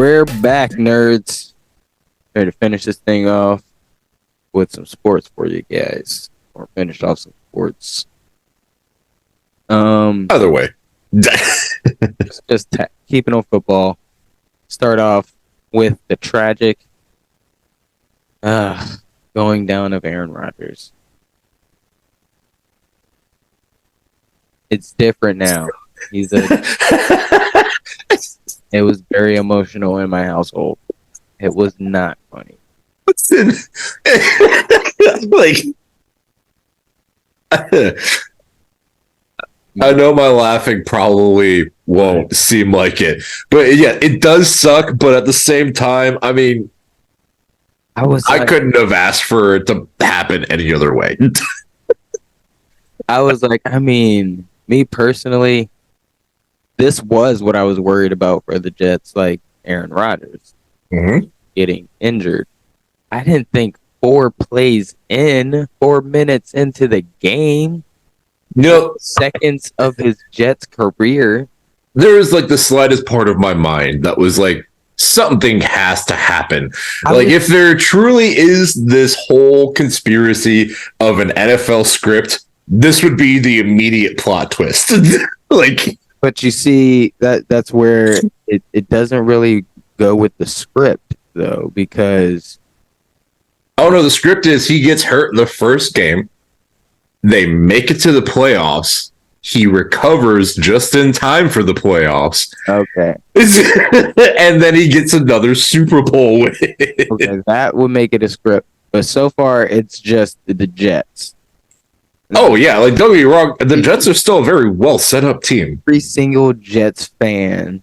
We're back, nerds. Ready to finish this thing off with some sports for you guys. Or finish off some sports. Either way. just keeping on football. Start off with the tragic going down of Aaron Rodgers. It's different now. It was very emotional in my household. It was not funny. Listen, I know my laughing probably won't seem like it, but yeah, it does suck. But at the same time, I mean, I couldn't have asked for it to happen any other way. I was like, I mean, me personally, this was what I was worried about for the Jets, like Aaron Rodgers getting injured. I didn't think 4 minutes into the game, seconds of his Jets career. There was like the slightest part of my mind that was like, something has to happen. If there truly is this whole conspiracy of an NFL script, this would be the immediate plot twist. But you see, that's where it doesn't really go with the script, though, because... Oh, no, the script is he gets hurt in the first game. They make it to the playoffs. He recovers just in time for the playoffs. Okay. And then he gets another Super Bowl win. Okay, that would make it a script. But so far, it's just the Jets. Oh, yeah. Like, don't get me wrong. The Jets are still a very well set up team. Every single Jets fan,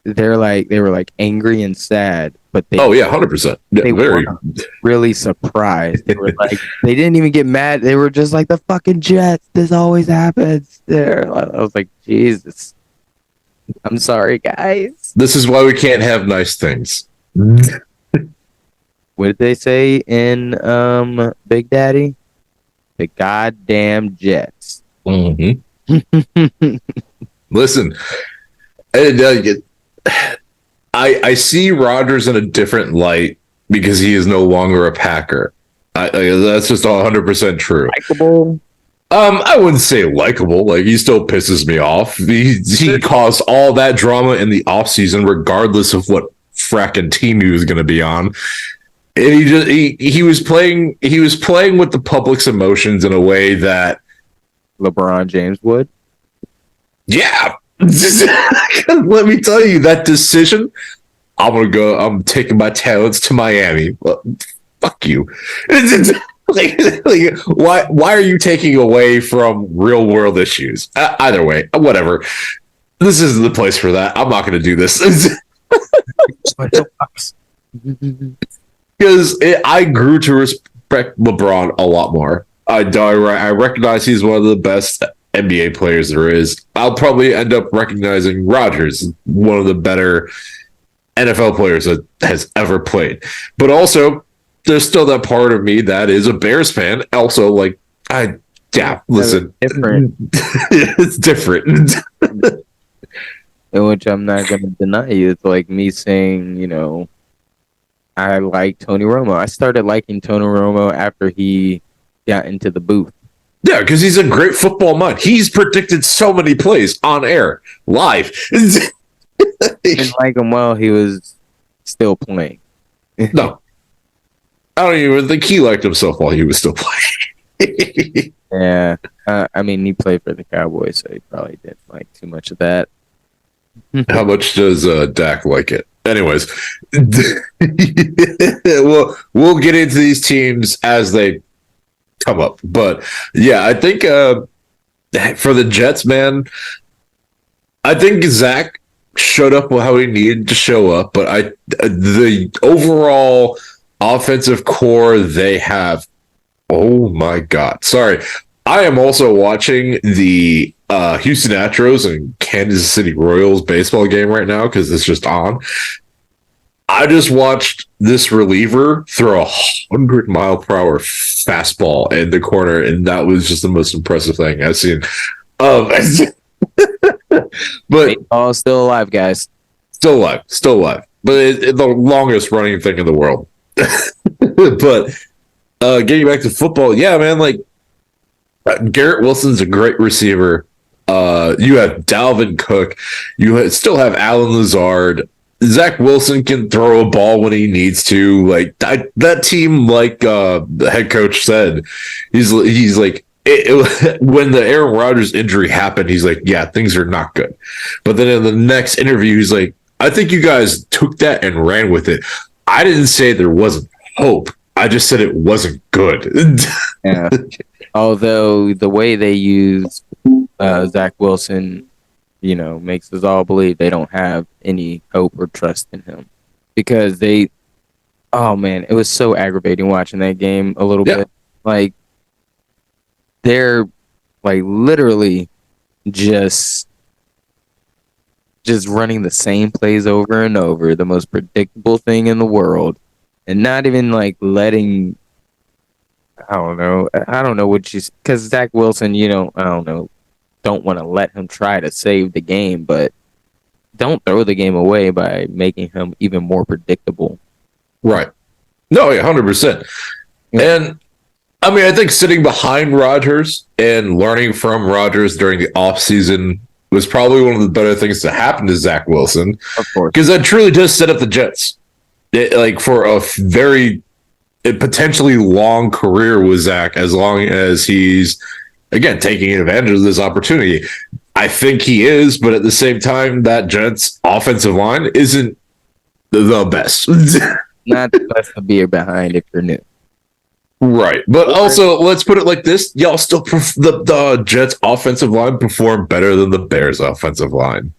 they were like angry and sad. But they, 100%. Yeah, they were really surprised. They were like, they didn't even get mad. They were just like, the fucking Jets. This always happens. There, I was like, Jesus. I'm sorry, guys. This is why we can't have nice things. What did they say in Big Daddy? The goddamn Jets. Mm-hmm. Listen, I see Rodgers in a different light because he is no longer a Packer. That's just 100% true. Likeable? I wouldn't say likable. Like, he still pisses me off. He caused all that drama in the offseason, regardless of what fracking team he was going to be on. And he was playing with the public's emotions in a way that LeBron James would. Yeah. Let me tell you, that decision, I'm taking my talents to Miami. Well, fuck you. Why are you taking away from real world issues? Either way, whatever. This isn't the place for that. I'm not going to do this. Because I grew to respect LeBron a lot more. I recognize he's one of the best NBA players there is. I'll probably end up recognizing Rodgers, one of the better NFL players that has ever played. But also, there's still that part of me that is a Bears fan. Also, listen. Different. It's different. In which I'm not going to deny you. It's like me saying, I like Tony Romo. I started liking Tony Romo after he got into the booth. Yeah, because he's a great football mind. He's predicted so many plays on air, live. I didn't like him while he was still playing. No. I don't even think he liked himself while he was still playing. Yeah. He played for the Cowboys, so he probably didn't like too much of that. How much does Dak like it? Anyways, we'll get into these teams as they come up. But yeah, I think for the Jets, man, I think Zach showed up how he needed to show up. But the overall offensive core they have, oh my God. Sorry. I am also watching the Houston Astros and Kansas City Royals baseball game right now because it's just on. I just watched this reliever throw 100-mile-per-hour fastball in the corner, and that was just the most impressive thing I've seen. But all still alive, guys. Still alive. But it's the longest running thing in the world. But getting back to football, yeah, man, like Garrett Wilson's a great receiver. You have Dalvin Cook. Still have Alan Lazard. Zach Wilson can throw a ball when he needs to. Like that team, like the head coach said, he's like when the Aaron Rodgers injury happened, he's like, yeah, things are not good. But then in the next interview, he's like, I think you guys took that and ran with it. I didn't say there wasn't hope. I just said it wasn't good. Yeah. Although the way they use Zach Wilson, makes us all believe they don't have any hope or trust in him. Because oh man, it was so aggravating watching that game a little bit. Like, they're like literally just running the same plays over and over, the most predictable thing in the world, and not even like letting, I don't know because Zach Wilson, don't want to let him try to save the game, but don't throw the game away by making him even more predictable. Right. No, 100%. And I mean, I think sitting behind Rodgers and learning from Rodgers during the offseason was probably one of the better things to happen to Zach Wilson. Of course. Because that truly does set up the Jets. For a very potentially long career with Zach, as long as he's, again, taking advantage of this opportunity. I think he is, but at the same time, that Jets offensive line isn't the best. Not the best to be behind if you're new. Right. But also, let's put it like this. Y'all still, the Jets offensive line performed better than the Bears offensive line.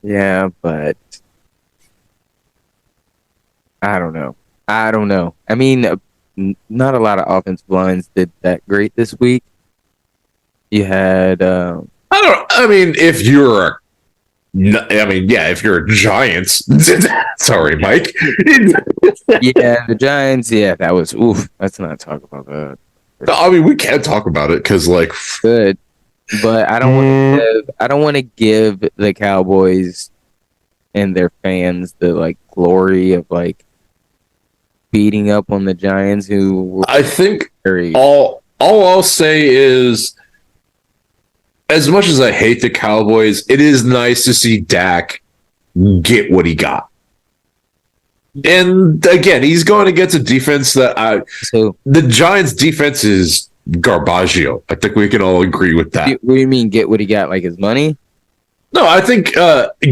Yeah, but I don't know. I mean, not a lot of offensive lines did that great this week. You had, if you're Giants, sorry, Mike. Yeah, the Giants. Yeah, that was oof. Let's not talk about that. I mean, we can talk about it because, like, good, but I don't want to give the Cowboys and their fans the like glory of like beating up on the Giants, who were I think all I'll say is, as much as I hate the Cowboys, it is nice to see Dak get what he got. And again, he's going against a defense that the Giants' defense is garbaggio. I think we can all agree with that. What do you mean, get what he got? Like his money? No, I think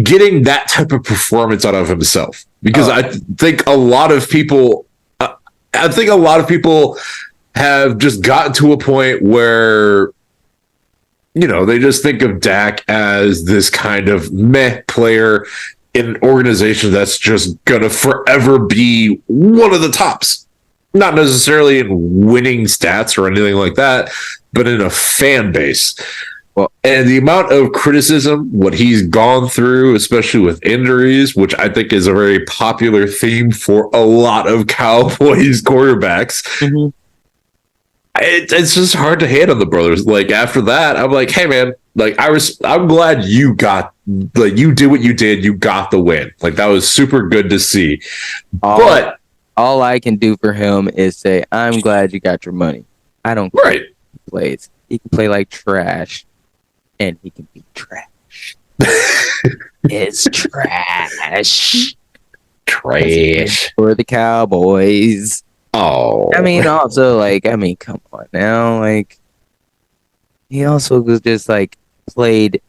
getting that type of performance out of himself, because I think a lot of people, have just gotten to a point where, they just think of Dak as this kind of meh player in an organization that's just going to forever be one of the tops. Not necessarily in winning stats or anything like that, but in a fan base. Well, and the amount of criticism, what he's gone through, especially with injuries, which I think is a very popular theme for a lot of Cowboys quarterbacks. Mm-hmm. It's just hard to hate on the brothers. Like, after that, I'm like, hey man, like I'm glad you did what you did. You got the win. Like, that was super good to see. But all I can do for him is say, I'm glad you got your money. I don't care. Right. He plays. He can play like trash, and he can be trash. It's trash. Trash. For the Cowboys. Oh. I mean, also, come on now. Like, he also was just, played,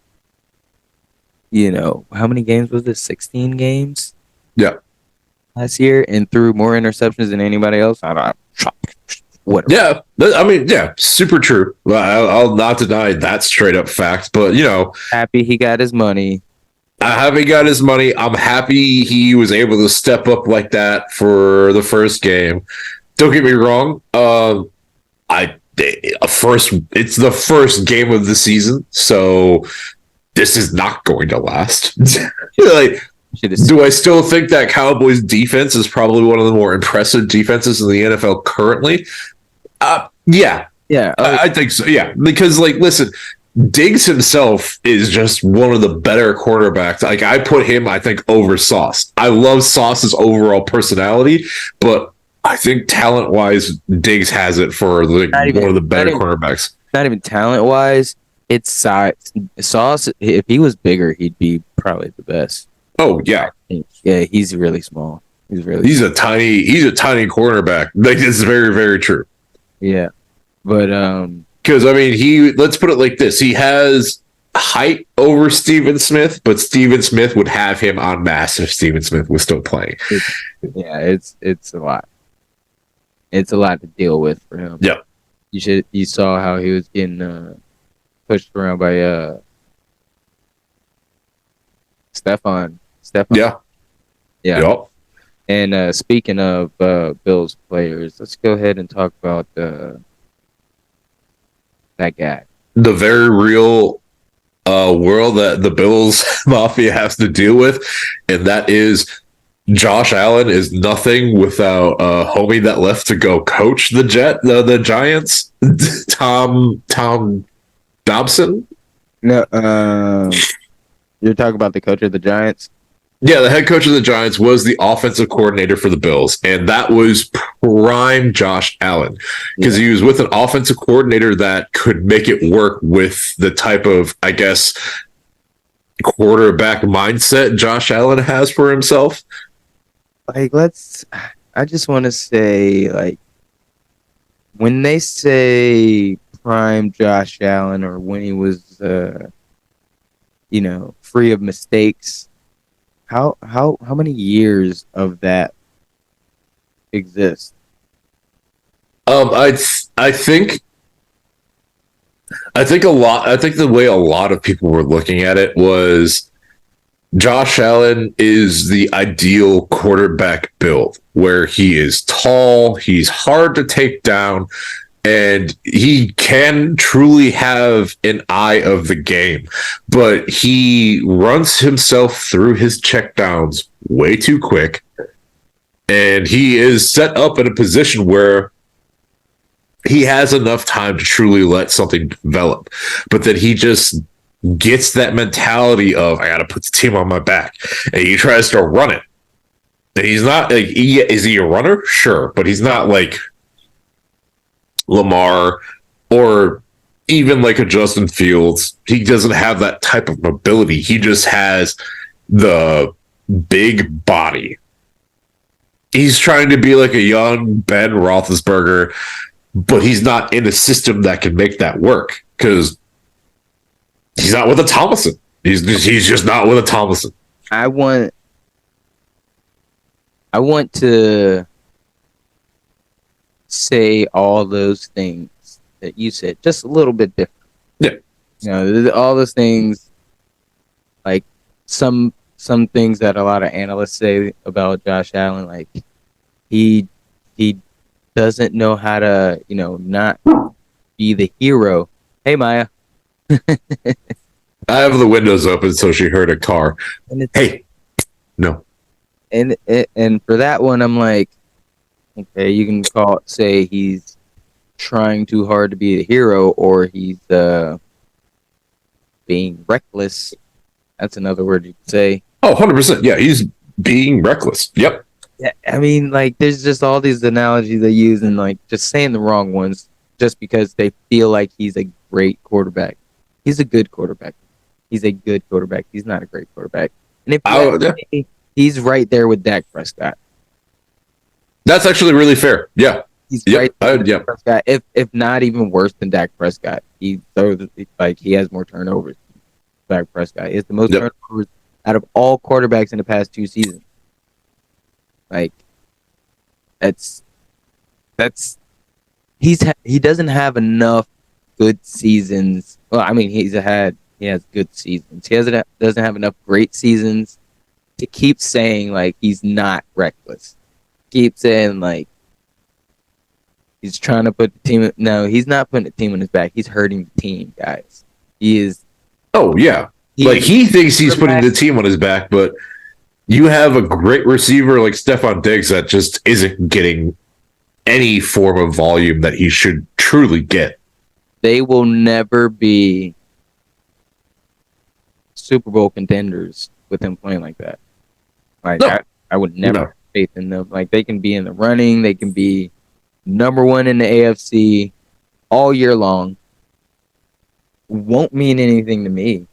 how many games was this? 16 games? Yeah. Last year, and threw more interceptions than anybody else. I don't know. Whatever. Yeah. I mean, yeah, super true. I'll not deny that straight up fact, but, happy he got his money. I'm happy he got his money. I'm happy he was able to step up like that for the first game. Don't get me wrong. It's the first game of the season, so this is not going to last. Do I still think that Cowboys defense is probably one of the more impressive defenses in the NFL currently? Yeah. Yeah. I think so. Yeah. Because, listen, Diggs himself is just one of the better quarterbacks. Like, I put him, I think, over Sauce. I love Sauce's overall personality, but I think talent-wise, Diggs has it for like one of the better quarterbacks. Not even talent-wise, it's size. Sauce, if he was bigger, he'd be probably the best. Oh yeah, yeah. He's really small. He's a tiny cornerback. Like, it's very, very true. Yeah, but because I mean, let's put it like this: he has height over Steven Smith, but Steven Smith would have him on mass if Steven Smith was still playing. It's a lot. It's a lot to deal with for him. Yep. You saw how he was getting pushed around by Stefan. Yeah. Yep. And speaking of Bills players, let's go ahead and talk about that guy. The very real world that the Bills Mafia has to deal with, and that is Josh Allen is nothing without a homie that left to go coach the Giants, Tom Dobson. No, you're talking about the coach of the Giants? Yeah, the head coach of the Giants was the offensive coordinator for the Bills, and that was prime Josh Allen because he was with an offensive coordinator that could make it work with the type of, I guess, quarterback mindset Josh Allen has for himself. Like, I just want to say, like, when they say prime Josh Allen or when he was, free of mistakes, how many years of that exist? I think a lot. I think the way a lot of people were looking at it was Josh Allen is the ideal quarterback build, where he is tall, he's hard to take down, and he can truly have an eye of the game, but he runs himself through his checkdowns way too quick, and he is set up in a position where he has enough time to truly let something develop, but then he just gets that mentality of, I got to put the team on my back, and he tries to run it. And he's not like, is he a runner? Sure, but he's not like Lamar or even like a Justin Fields. He doesn't have that type of mobility. He just has the big body. He's trying to be like a young Ben Roethlisberger, but he's not in a system that can make that work because he's not with a Thomason. He's just not with a Thomason. I want to say all those things that you said, just a little bit different. Yeah. All those things, like some things that a lot of analysts say about Josh Allen, like he doesn't know how to, not be the hero. Hey, Maya. I have the windows open so she heard a car. Hey, no. And for that one, I'm like, okay, you can say he's trying too hard to be a hero, or he's being reckless. That's another word you could say. Oh, 100%. Yeah, he's being reckless. Yep. Yeah, I mean, like, there's just all these analogies they use and, like, just saying the wrong ones just because they feel like he's a great quarterback. He's a good quarterback. He's a good quarterback. He's not a great quarterback. And if he's right there with Dak Prescott. That's actually really fair. Yeah. He's right there with Dak Prescott. If not even worse than Dak Prescott. He has more turnovers than Dak Prescott. He has the most turnovers out of all quarterbacks in the past 2 seasons. Like, he doesn't have enough good seasons. Well, I mean, he has good seasons. He doesn't have enough great seasons to keep saying like he's not reckless. Keep saying like he's trying to put the team. No, he's not putting the team on his back. He's hurting the team, guys. He is. Oh yeah, he thinks he's putting the team on his back, but you have a great receiver like Stephon Diggs that just isn't getting any form of volume that he should truly get. They will never be Super Bowl contenders with him playing like that. Like No, I would never no. have faith in them. Like they can be in the running, they can be number one in the AFC all year long. Won't mean anything to me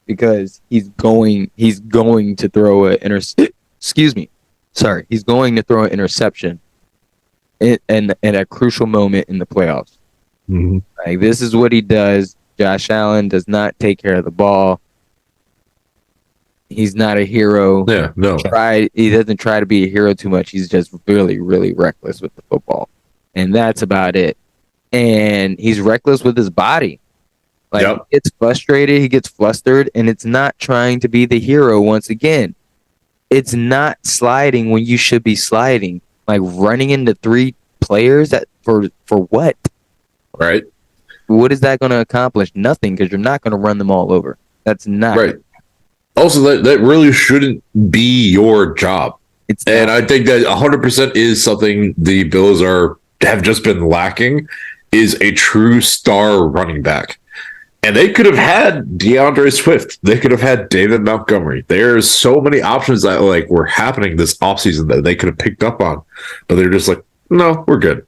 because he's going to throw excuse me. Sorry, he's going to throw an interception in a crucial moment in the playoffs. Mm-hmm. Like this is what he does. Josh Allen does not take care of the ball. He's not a hero. Yeah, no. He doesn't try to be a hero too much. He's just really, really reckless with the football. And that's about it. And he's reckless with his body. Like he gets frustrated, he gets flustered, and it's not trying to be the hero once again. It's not sliding when you should be sliding. Like running into 3 players for what? Right. What is that going to accomplish? Nothing, because you're not going to run them all over. That's not right. Also, that really shouldn't be your job. And I think that 100% is something the Bills have just been lacking, is a true star running back. And they could have had DeAndre Swift. They could have had David Montgomery. There's so many options that were happening this offseason that they could have picked up on. But they're just like, no, we're good.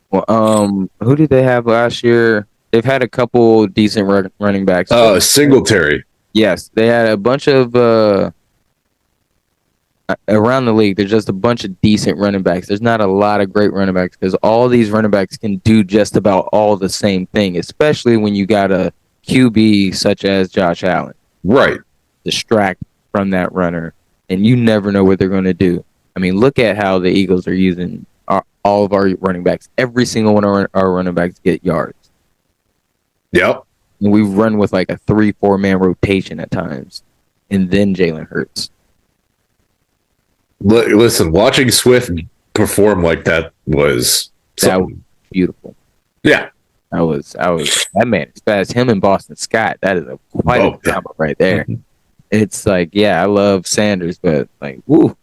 Well, who did they have last year? They've had a couple decent running backs. Singletary. Yes, they had a bunch of around the league. There's just a bunch of decent running backs. There's not a lot of great running backs because all these running backs can do just about all the same thing, especially when you got a QB such as Josh Allen. Right. Distract from that runner, and you never know what they're going to do. I mean, look at how the Eagles are using all of our running backs. Every single one of our running backs get yards. Yep. And we run with like a 3-4 man rotation at times, and then Jalen Hurts. Listen, watching Swift perform like that was beautiful. Yeah, that man is fast. Him and Boston Scott, that is quite a combo right there. Mm-hmm. It's like, yeah, I love Sanders, but like, woo,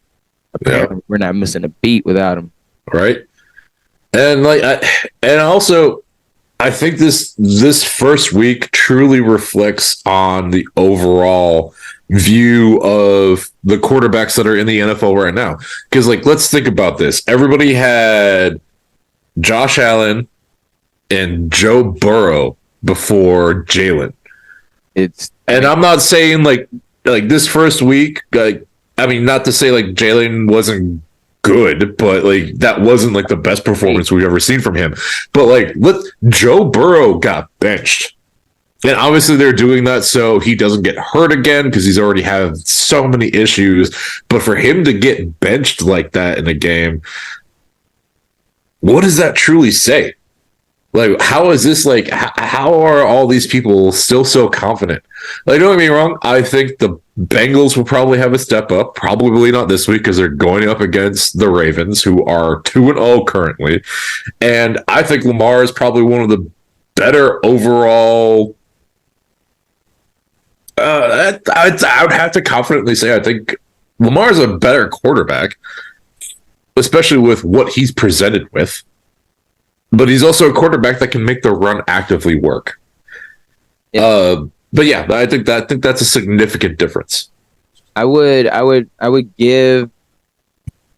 apparently we're not missing a beat without him. Right, and I think this first week truly reflects on the overall view of the quarterbacks that are in the NFL right now. Because, let's think about this. Everybody had Josh Allen and Joe Burrow before Jalen. And I'm not saying like this first week, not to say Jalen wasn't good, but that wasn't the best performance we've ever seen from him. But Joe Burrow got benched. And obviously they're doing that so he doesn't get hurt again because he's already had so many issues. But for him to get benched like that in a game, what does that truly say? How is this how are all these people still so confident? Don't get me wrong, I think the Bengals will probably have a step up. Probably not this week because they're going up against the Ravens, who are 2-0 currently. And I think Lamar is probably one of the better overall. I would have to confidently say I think Lamar is a better quarterback, especially with what he's presented with. But he's also a quarterback that can make the run actively work. Yeah. But yeah, I think that's a significant difference. I would give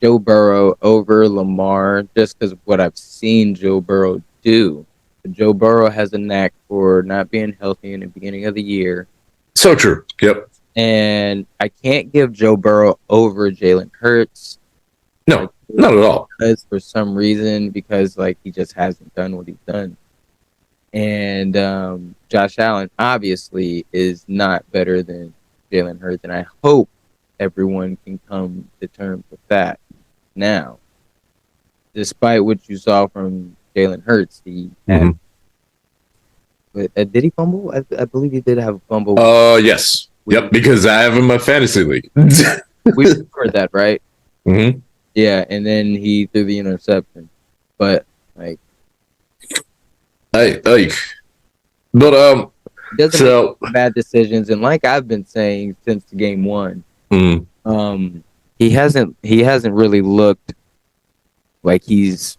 Joe Burrow over Lamar just because of what I've seen Joe Burrow do. Joe Burrow has a knack for not being healthy in the beginning of the year. So true. Yep. And I can't give Joe Burrow over Jalen Hurts. No, not at all. Because for some reason, because he just hasn't done what he's done. And Josh Allen obviously is not better than Jalen Hurts, and I hope everyone can come to terms with that. Now, despite what you saw from Jalen Hurts, he had. Did he fumble? I believe he did have a fumble. Yes. Yep, because I have him in my fantasy league. We heard that, right? Mm-hmm. Yeah, and then he threw the interception. But but doesn't make bad decisions, and like I've been saying since game one, he hasn't really looked like he's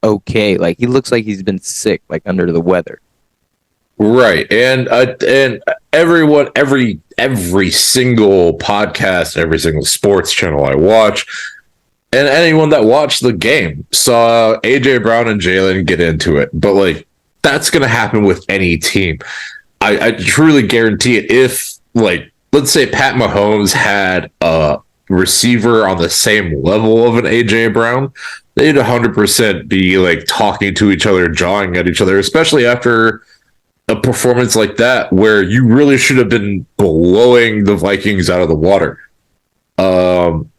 okay. He looks like he's been sick, under the weather. Right. And everyone, every single podcast, every single sports channel I watch, and anyone that watched the game saw AJ Brown and Jalen get into it. But like that's gonna happen with any team. I truly guarantee it. If like let's say Pat Mahomes had a receiver on the same level of an AJ Brown, they'd 100% be like talking to each other, jawing at each other, especially after a performance like that where you really should have been blowing the Vikings out of the water. Um,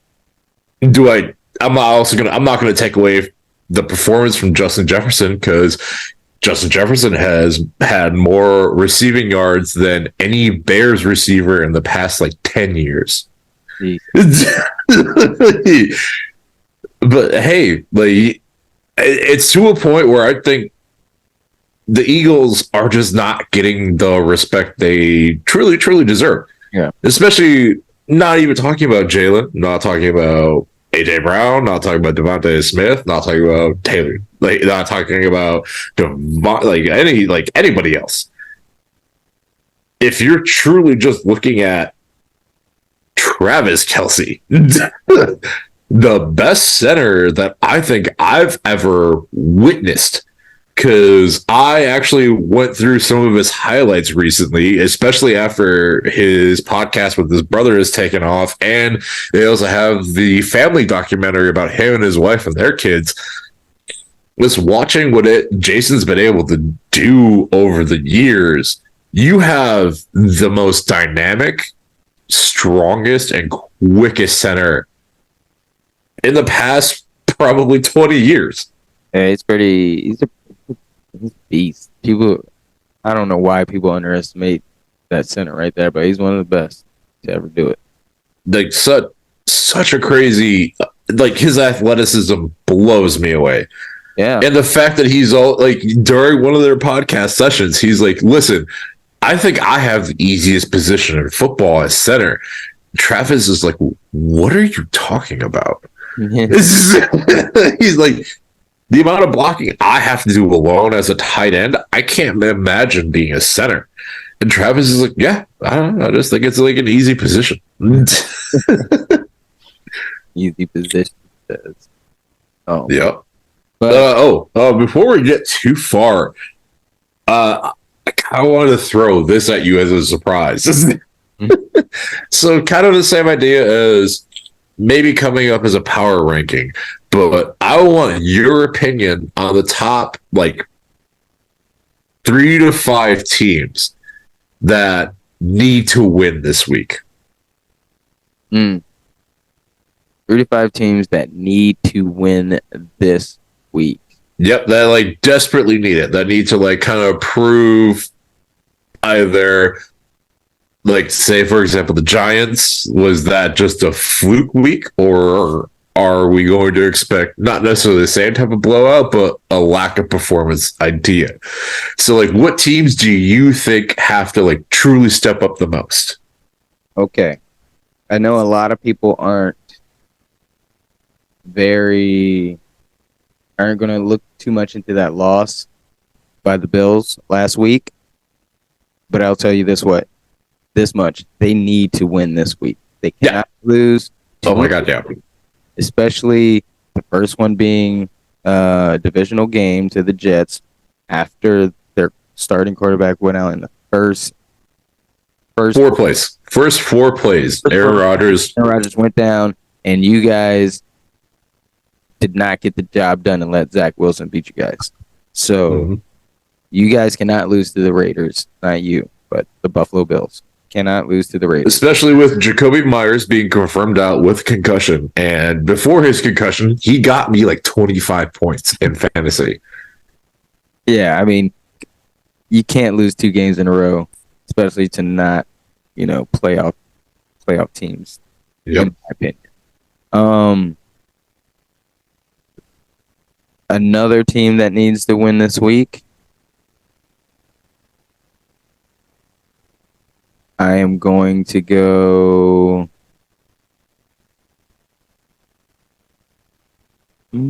do I? I'm not gonna take away the performance from Justin Jefferson because Justin Jefferson has had more receiving yards than any Bears receiver in the past like 10 years. But hey, like it's to a point where I think the Eagles are just not getting the respect they truly deserve. Yeah. Especially not even talking about Jalen, not talking about AJ Brown, not talking about Devontae Smith, not talking about Taylor, like not talking about like anybody else. If you're truly just looking at Travis Kelce, the best center that I think I've ever witnessed, because I actually went through some of his highlights recently, especially after his podcast with his brother has taken off. And they also have the family documentary about him and his wife and their kids. Just watching what Jason's been able to do over the years, you have the most dynamic, strongest, and quickest center in the past probably 20 years. Yeah, he's a beast. People, I don't know why people underestimate that center right there, but he's one of the best to ever do it. Like such a crazy, like his athleticism blows me away. Yeah. And the fact that he's all like during one of their podcast sessions, he's like, listen, I think I have the easiest position in football as center. Travis is like, what are you talking about? He's like, the amount of blocking I have to do alone as a tight end, I can't imagine being a center. And Travis is like, yeah, I don't know. I just think it's like an easy position. Easy position. Oh, yeah. But before we get too far, I kind of wanted to throw this at you as a surprise. So, kind of the same idea as maybe coming up as a power ranking, but I want your opinion on the top like 3 to 5 teams that need to win this week. 35 teams that need to win this week. Yep, that like desperately need it. That need to like kind of prove either, like say for example, the Giants, was that just a fluke week, or are we going to expect not necessarily the same type of blowout, but a lack of performance idea? So like what teams do you think have to like truly step up the most? Okay. I know a lot of people aren't going to look too much into that loss by the Bills last week. But I'll tell you this much. They need to win this week. They cannot lose. Oh my God, yeah. Especially the first one being a divisional game to the Jets after their starting quarterback went out in the first 4 plays. First 4 plays. Aaron Rodgers went down, and you guys did not get the job done and let Zach Wilson beat you guys. So you guys cannot lose to the Raiders. Not you, but the Buffalo Bills cannot lose to the Raiders. Especially with Jacoby Myers being confirmed out with concussion. And before his concussion, he got me like 25 points in fantasy. Yeah, I mean, you can't lose 2 games in a row, especially to not, playoff teams. Yep. In my opinion. Another team that needs to win this week, I am going to go. All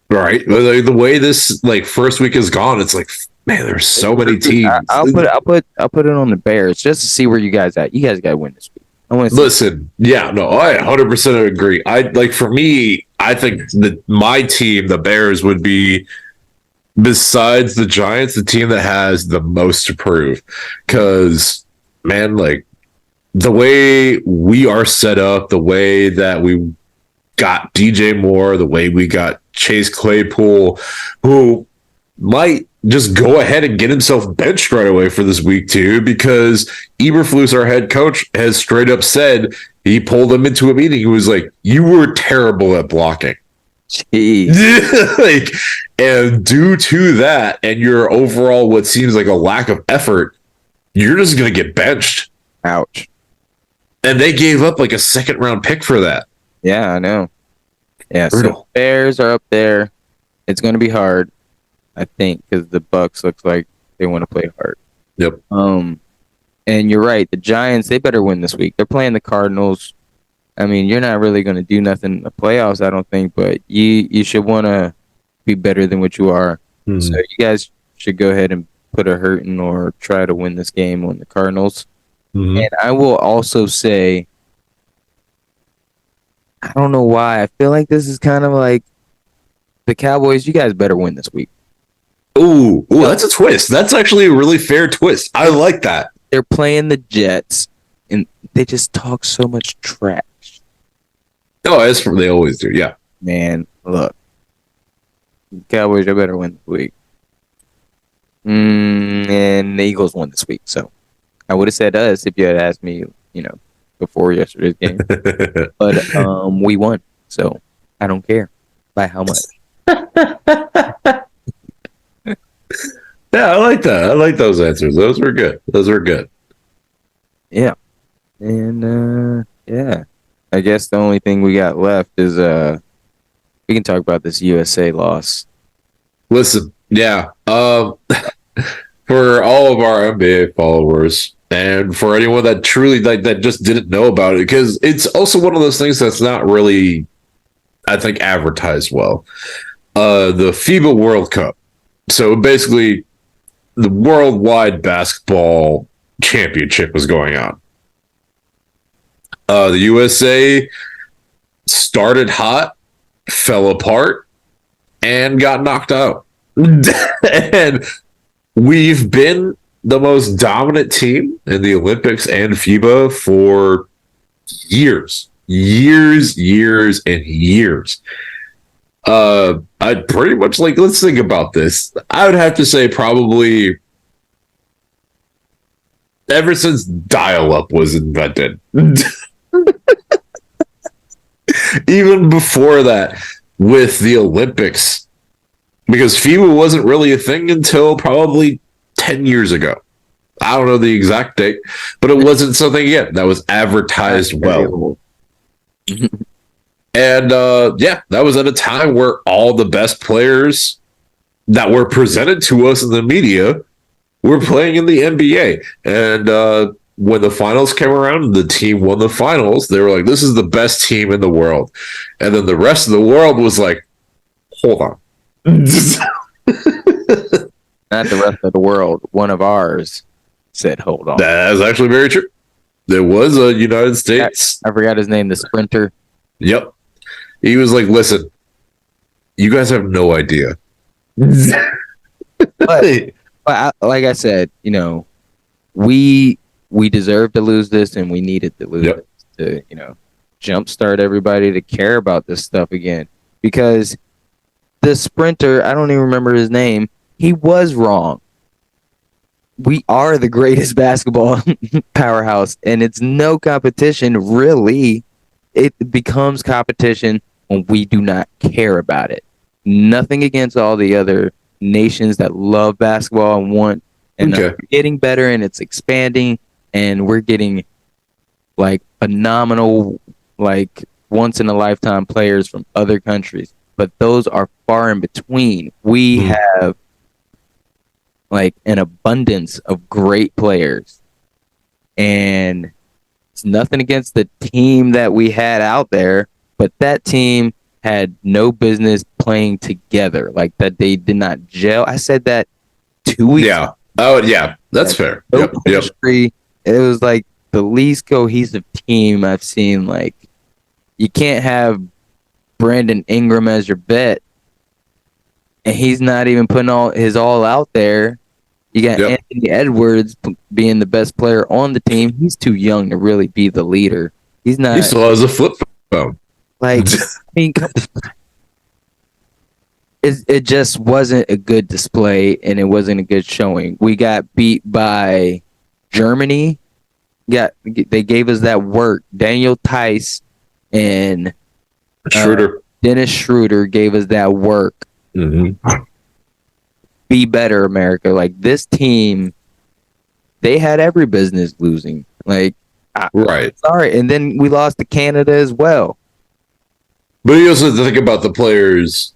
right, right? Like, the way this like first week has gone, it's like, man, there's so many teams. I'll put it on the Bears just to see where you guys at. You guys got to win this week. I want to see. Listen, yeah, no, I 100% agree. I like for me, I think that my team, the Bears, would be besides the Giants, the team that has the most to prove. Because man, like the way we are set up, the way that we got DJ Moore, the way we got Chase Claypool, who might just go ahead and get himself benched right away for this week too, because Eberflus, our head coach, has straight up said he pulled him into a meeting. He was like, "You were terrible at blocking." Like, and due to that, and your overall what seems like a lack of effort, you're just gonna get benched. Ouch. And they gave up like a second round pick for that. Yeah, I know. Yeah, so Bears are up there. It's going to be hard, I think, because the Bucks looks like they want to play hard. Yep. And you're right. The Giants, they better win this week. They're playing the Cardinals. I mean, you're not really going to do nothing in the playoffs, I don't think, but you should want to be better than what you are. Mm-hmm. So you guys should go ahead and put a hurting or try to win this game on the Cardinals. Mm-hmm. And I will also say, I don't know why, I feel like this is kind of like the Cowboys. You guys better win this week. Ooh, that's a twist. That's actually a really fair twist. I like that. They're playing the Jets, and they just talk so much trash. Oh, as they always do, yeah. Man, look. Cowboys, you better win this week. And the Eagles won this week, so I would have said us if you had asked me, before yesterday's game. But we won, so I don't care by how much. Yeah, I like that. I like those answers. Those were good. Yeah. And yeah. I guess the only thing we got left is we can talk about this USA loss. Listen, yeah. For all of our NBA followers and for anyone that truly that just didn't know about it, because it's also one of those things that's not really, I think, advertised well. The FIBA World Cup. So basically, the worldwide basketball championship was going on. The USA started hot, fell apart, and got knocked out. And we've been the most dominant team in the Olympics and FIBA for years. I'd pretty much let's think about this. I would have to say probably ever since dial-up was invented. Even before that, with the Olympics, because FIBA wasn't really a thing until probably 10 years ago. I don't know the exact date, but it wasn't something yet that was advertised well. And that was at a time where all the best players that were presented to us in the media were playing in the NBA. And when the finals came around, the team won the finals. They were like, this is the best team in the world. And then the rest of the world was like, hold on. Not the rest of the world. One of ours said, hold on. That is actually very true. There was a United States. I forgot his name, the sprinter. Yep. He was like, listen, you guys have no idea. but like I said, we deserve to lose this, and we needed to lose it to, jumpstart everybody to care about this stuff again. Because the sprinter, I don't even remember his name, he was wrong. We are the greatest basketball powerhouse, and it's no competition, really. It becomes competition when we do not care about it. Nothing against all the other nations that love basketball and want, and are getting better, and it's expanding, and we're getting phenomenal, once in a lifetime players from other countries. But those are far in between. We have an abundance of great players, and it's nothing against the team that we had out there, but that team had no business playing together, like that they did not gel. I said that 2 weeks Yeah. ago. Oh, yeah. That's fair. No Yep. chemistry. It was like the least cohesive team I've seen. Like, you can't have Brandon Ingram as your vet, and he's not even putting all out there. You got Yep. Anthony Edwards being the best player on the team. He's too young to really be the leader. He's not. He still has a flip phone. Like, I mean, it just wasn't a good display, and it wasn't a good showing. We got beat by Germany. They gave us that work. Daniel Tice and Schroeder. Dennis Schroeder gave us that work. Mm-hmm. Be better, America. Like, this team, they had every business losing. Like, Right. Sorry. And then we lost to Canada as well. But you also have to think about the players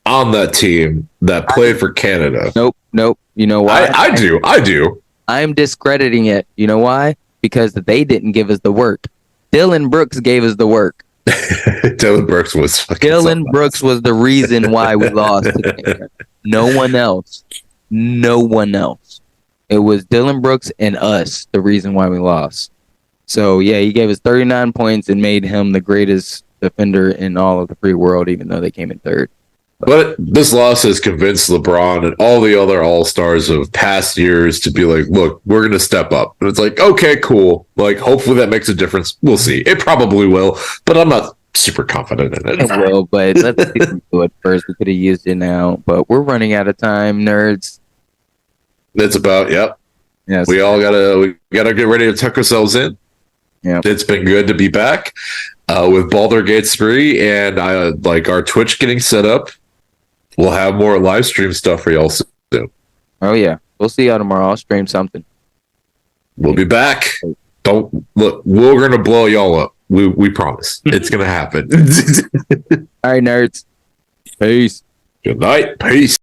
on that team that played for Canada. Nope. You know why? I do. I'm discrediting it. You know why? Because they didn't give us the work. Dylan Brooks gave us the work. Dylan Brooks was fucking Dylan Brooks was the reason why we lost to Canada. No one else. It was Dylan Brooks and us, the reason why we lost. So, yeah, he gave us 39 points and made him the greatest defender in all of the free world, even though they came in third. But this loss has convinced LeBron and all the other all-stars of past years to be like, look, we're going to step up. And it's like, okay, cool. Like, hopefully that makes a difference. We'll see. It probably will, but I'm not super confident in it. It will, but let's see if we do it first. We could have used it now, but we're running out of time, nerds. It's about, yep. Yes. We gotta get ready to tuck ourselves in. Yeah. It's been good to be back with Baldur's Gate 3 and like our Twitch getting set up. We'll have more live stream stuff for y'all soon. Oh, yeah. We'll see y'all tomorrow. I'll stream something. We'll be back. Don't look. We're gonna blow y'all up. We promise. It's gonna happen. All right, nerds. Peace. Good night. Peace.